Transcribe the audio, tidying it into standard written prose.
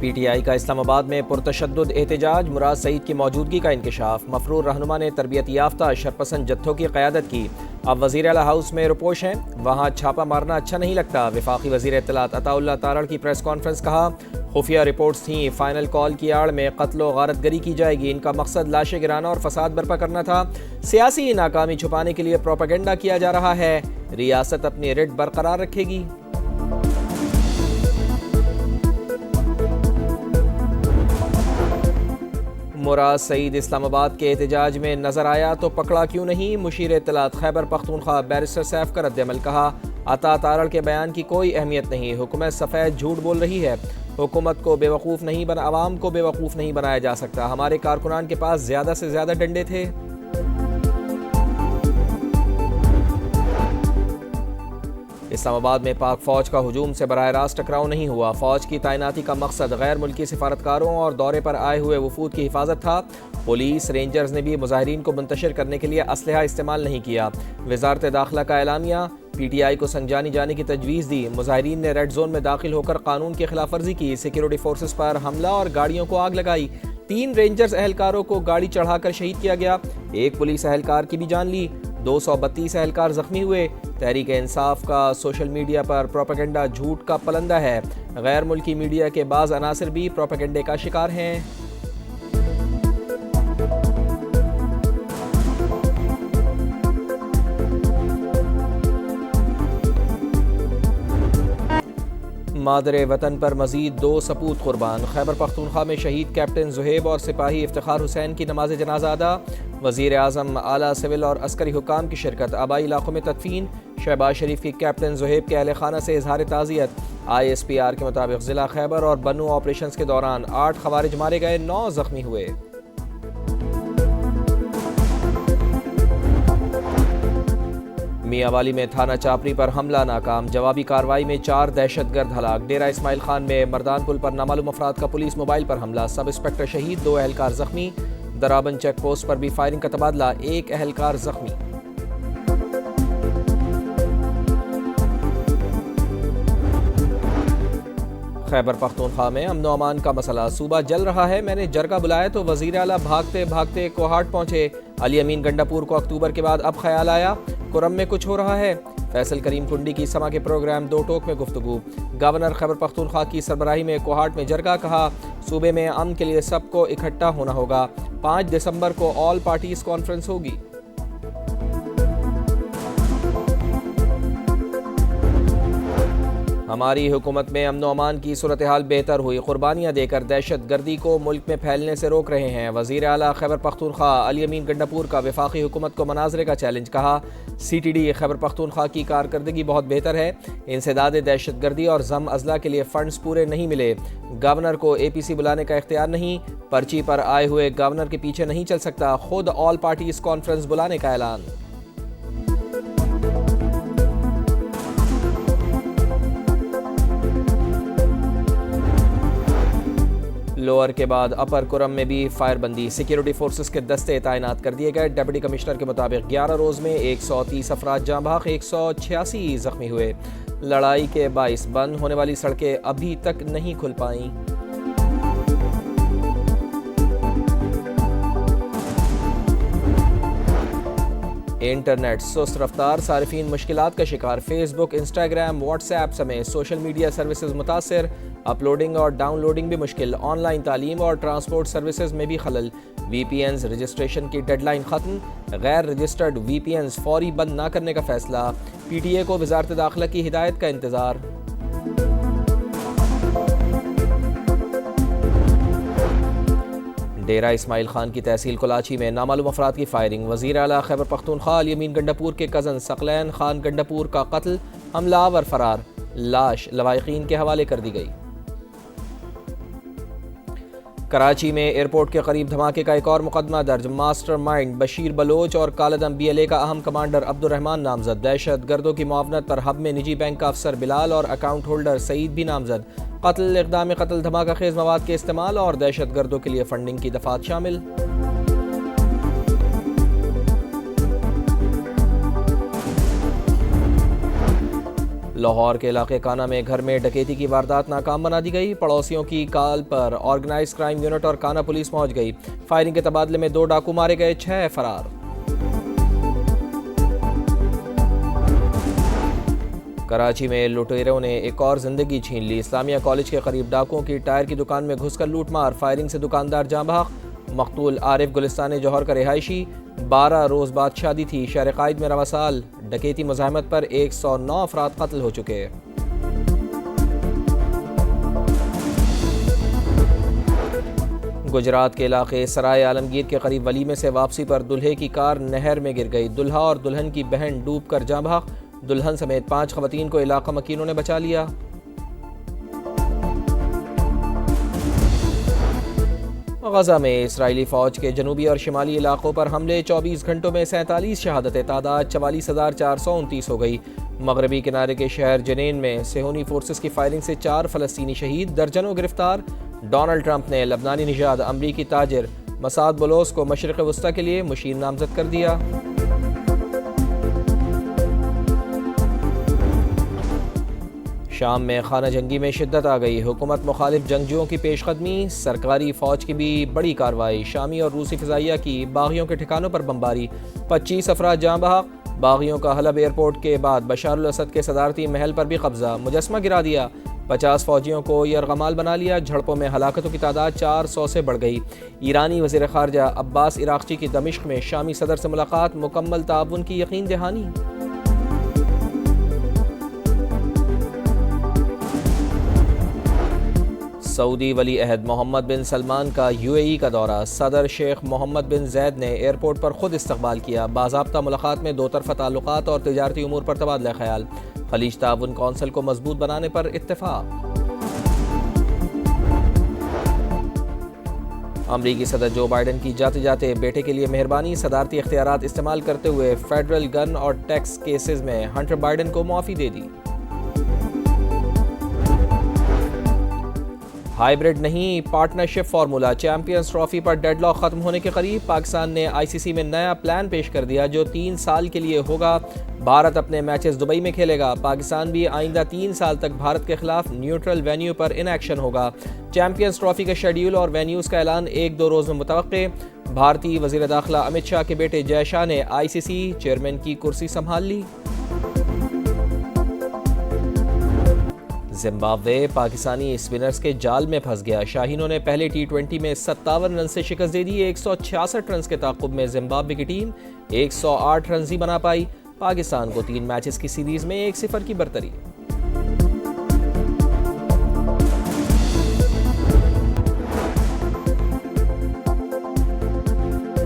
P T I کا اسلام آباد میں پرتشدد احتجاج، مراد سعید کی موجودگی کا انکشاف، مفرور رہنما نے تربیت یافتہ شرپسند جتھوں کی قیادت کی، اب وزیر اعلیٰ ہاؤس میں روپوش ہیں، وہاں چھاپا مارنا اچھا نہیں لگتا، وفاقی وزیر اطلاعات عطا اللہ تارڑ کی پریس کانفرنس، کہا خفیہ رپورٹس تھیں، فائنل کال کی آڑ میں قتل و غارت گری کی جائے گی، ان کا مقصد لاشیں گرانا اور فساد برپا کرنا تھا، سیاسی ناکامی چھپانے کے لیے پروپیگنڈا کیا جا رہا ہے، ریاست اپنی ریٹ برقرار رکھے گی۔ مراد سعید اسلام آباد کے احتجاج میں نظر آیا تو پکڑا کیوں نہیں؟ مشیر اطلاعات خیبر پختونخوا بیرسٹر سیف کا رد عمل، کہا عطا تارڑ کے بیان کی کوئی اہمیت نہیں، حکومت سفید جھوٹ بول رہی ہے، حکومت کو عوام کو بے وقوف نہیں بنایا جا سکتا، ہمارے کارکنان کے پاس زیادہ سے زیادہ ڈنڈے تھے۔ اسلام آباد میں پاک فوج کا ہجوم سے براہ راست ٹکراؤ نہیں ہوا، فوج کی تعیناتی کا مقصد غیر ملکی سفارتکاروں اور دورے پر آئے ہوئے وفود کی حفاظت تھا، پولیس رینجرز نے بھی مظاہرین کو منتشر کرنے کے لیے اسلحہ استعمال نہیں کیا، وزارت داخلہ کا اعلامیہ، پی ٹی آئی کو سنجانی جانے کی تجویز دی، مظاہرین نے ریڈ زون میں داخل ہو کر قانون کی خلاف ورزی کی، سیکیورٹی فورسز پر حملہ اور گاڑیوں کو آگ لگائی، 3 رینجرز اہلکاروں کو گاڑی چڑھا کر شہید کیا گیا، ایک پولیس اہلکار کی بھی جان لی، 232 اہلکار زخمی ہوئے۔ تحریک انصاف کا سوشل میڈیا پر پروپیگنڈا جھوٹ کا پلندہ ہے، غیر ملکی میڈیا کے بعض عناصر بھی پروپیگنڈے کا شکار ہیں۔ مادر وطن پر مزید 2 سپوت قربان، خیبر پختونخوا میں شہید کیپٹن زہیب اور سپاہی افتخار حسین کی نماز جنازہ ادا، وزیر اعظم، اعلیٰ سول اور عسکری حکام کی شرکت، آبائی علاقوں میں تدفین، شہباز شریف کی کیپٹن زہیب کے اہل خانہ سے اظہار تعزیت، آئی ایس پی آر کے مطابق ضلع خیبر اور بنو آپریشنز کے دوران 8 خوارج مارے گئے، 9 زخمی ہوئے۔ میاں والی میں تھانہ چاپری پر حملہ ناکام، جوابی کارروائی میں 4 دہشت گرد ہلاک، ڈیرہ اسماعیل خان میں مردان پل پر نامعلوم افراد کا پولیس موبائل پر حملہ، سب انسپکٹر شہید، 2 اہلکار زخمی، درابن چیک پوسٹ پر بھی فائرنگ کا تبادلہ، 1 اہلکار زخمی۔ خیبر پختونخوا میں امن و امان کا مسئلہ، صوبہ جل رہا ہے، میں نے جرگہ بلایا تو وزیر اعلیٰ بھاگتے بھاگتے کوہاٹ پہنچے، علی امین گنڈاپور کو اکتوبر کے بعد اب خیال آیا کرم میں کچھ ہو رہا ہے، فیصل کریم کنڈی کی سما کے پروگرام 2 ٹوک میں گفتگو، گورنر خیبر پختونخوا کی سربراہی میں کوہاٹ میں جرگہ، کہا صوبے میں امن کے لیے سب کو اکٹھا ہونا ہوگا، 5 دسمبر کو آل پارٹیز کانفرنس ہوگی۔ ہماری حکومت میں امن و امان کی صورتحال بہتر ہوئی، قربانیاں دے کر دہشت گردی کو ملک میں پھیلنے سے روک رہے ہیں، وزیر اعلیٰ خیبر پختونخوا علی امین گنڈاپور کا وفاقی حکومت کو مناظرے کا چیلنج، کہا C T D Khyber Pakhtunkhwa کی کارکردگی بہت بہتر ہے، انسداد دہشت گردی اور ضم اضلاع کے لیے فنڈز پورے نہیں ملے، گورنر کو اے پی سی بلانے کا اختیار نہیں، پرچی پر آئے ہوئے گورنر کے پیچھے نہیں چل سکتا، خود آل پارٹیز کانفرنس بلانے کا اعلان۔ لوئر کے بعد اپر کرم میں بھی فائر بندی، سیکیورٹی فورسز کے دستے تعینات کر دیے گئے، ڈپٹی کمشنر کے مطابق 11 روز میں 130 افراد جاں بحق، 186 زخمی ہوئے، لڑائی کے باعث بند ہونے والی سڑکیں ابھی تک نہیں کھل پائیں۔ انٹرنیٹ سست رفتار، صارفین مشکلات کا شکار، فیس بک، انسٹاگرام، واٹس ایپ سمیت سوشل میڈیا سروسز متاثر، اپلوڈنگ اور ڈاؤن لوڈنگ بھی مشکل، آن لائن تعلیم اور ٹرانسپورٹ سروسز میں بھی خلل، وی پی اینز رجسٹریشن کی ڈیڈ لائن ختم، غیر رجسٹرڈ وی پی اینز فوری بند نہ کرنے کا فیصلہ، پی ٹی اے کو وزارت داخلہ کی ہدایت کا انتظار۔ ڈیرہ اسماعیل خان کی تحصیل کلاچی میں نامعلوم افراد کی فائرنگ، وزیر اعلیٰ خیبر پختونخوا علی امین گنڈاپور کے کزن ثقلین خان گنڈاپور کا قتل، حملہ آور فرار، لاش لواحقین کے حوالے کر دی گئی۔ کراچی میں ایئرپورٹ کے قریب دھماکے کا ایک اور مقدمہ درج، ماسٹر مائنڈ بشیر بلوچ اور کالعدم بی ایل اے کا اہم کمانڈر عبد الرحمان نامزد، دہشت گردوں کی معاونت پر ہب میں نجی بینک کا افسر بلال اور اکاؤنٹ ہولڈر سعید بھی نامزد، قتل، اقدام قتل، دھماکہ خیز مواد کے استعمال اور دہشت گردوں کے لیے فنڈنگ کی دفعات شامل۔ لاہور کے علاقے کانا میں گھر میں ڈکیتی کی واردات ناکام بنا دی گئی۔ پڑوسیوں کی کال پر آرگنائز کرائم یونٹ اور کانا پولیس پہنچ گئی۔ فائرنگ کے تبادلے میں 2 ڈاکو مارے گئے، 6 فرار۔ کراچی میں لٹیروں نے ایک اور زندگی چھین لی۔ اسلامیہ کالج کے قریب ڈاکوؤں کی ٹائر کی دکان میں گھس کر لوٹ مار، فائرنگ سے دکاندار جاں بحق۔ مقتول عارف گلستان جوہر کا رہائشی، 12 روز بعد شادی تھی، شہر قائد میں رواں سال ڈکیتی مزاحمت پر 109 افراد قتل ہو چکے۔ گجرات کے علاقے سرائے عالمگیر کے قریب ولیمے سے واپسی پر دلہے کی کار نہر میں گر گئی، دلہا اور دلہن کی بہن ڈوب کر جاں بحق، دلہن سمیت 5 خواتین کو علاقہ مکینوں نے بچا لیا۔ غزہ میں اسرائیلی فوج کے جنوبی اور شمالی علاقوں پر حملے، 24 گھنٹوں میں 47 شہادتیں، تعداد 44,429 ہو گئی۔ مغربی کنارے کے شہر جنین میں صہیونی فورسز کی فائرنگ سے 4 فلسطینی شہید، درجنوں گرفتار۔ ڈونلڈ ٹرمپ نے لبنانی نژاد امریکی تاجر مسعد بولوس کو مشرق وسطی کے لیے مشیر نامزد کر دیا۔ شام میں خانہ جنگی میں شدت آ گئی، حکومت مخالف جنگجوؤں کی پیش قدمی، سرکاری فوج کی بھی بڑی کارروائی، شامی اور روسی فضائیہ کی باغیوں کے ٹھکانوں پر بمباری، 25 افراد جاں بحق۔ باغیوں کا حلب ایئرپورٹ کے بعد بشار الاسد کے صدارتی محل پر بھی قبضہ، مجسمہ گرا دیا، 50 فوجیوں کو یرغمال بنا لیا۔ جھڑپوں میں ہلاکتوں کی تعداد 400 سے بڑھ گئی۔ ایرانی وزیر خارجہ عباس عراقچی کی دمشق میں شامی صدر سے ملاقات، مکمل تعاون کی یقین دہانی۔ سعودی ولی عہد محمد بن سلمان کا UAE کا دورہ، صدر شیخ محمد بن زید نے ایئرپورٹ پر خود استقبال کیا۔ باضابطہ ملاقات میں 2 طرفہ تعلقات اور تجارتی امور پر تبادلہ خیال، خلیج تعاون کونسل کو مضبوط بنانے پر اتفاق۔ امریکی صدر جو بائیڈن کی جاتے جاتے بیٹے کے لیے مہربانی، صدارتی اختیارات استعمال کرتے ہوئے فیڈرل گن اور ٹیکس کیسز میں ہنٹر بائیڈن کو معافی دے دی۔ ہائیبرڈ نہیں، پارٹنرشپ فارمولا، چیمپئنز ٹرافی پر ڈیڈ لاک ختم ہونے کے قریب۔ پاکستان نے ICC میں نیا پلان پیش کر دیا جو 3 سال کے لیے ہوگا۔ بھارت اپنے میچز دبئی میں کھیلے گا، پاکستان بھی آئندہ 3 سال تک بھارت کے خلاف neutral venue per in action ہوگا۔ چیمپئنز ٹرافی کا شیڈیول اور وینیوز کا اعلان 1-2 روز میں متوقع۔ بھارتی وزیر داخلہ امت شاہ کے بیٹے جے شاہ نے ICC چیئرمین کی کرسی سنبھال لی۔ زمبابوے پاکستانی اسپنرز کے جال میں پھنس گیا، شاہینوں نے پہلے T20 میں 57 رن سے شکست دے دی۔ 166 رنز کے تعاقب میں زمبابوے کی ٹیم 108 رنز ہی بنا پائی، پاکستان کو 3 میچز کی سیریز میں 1-0 کی برتری۔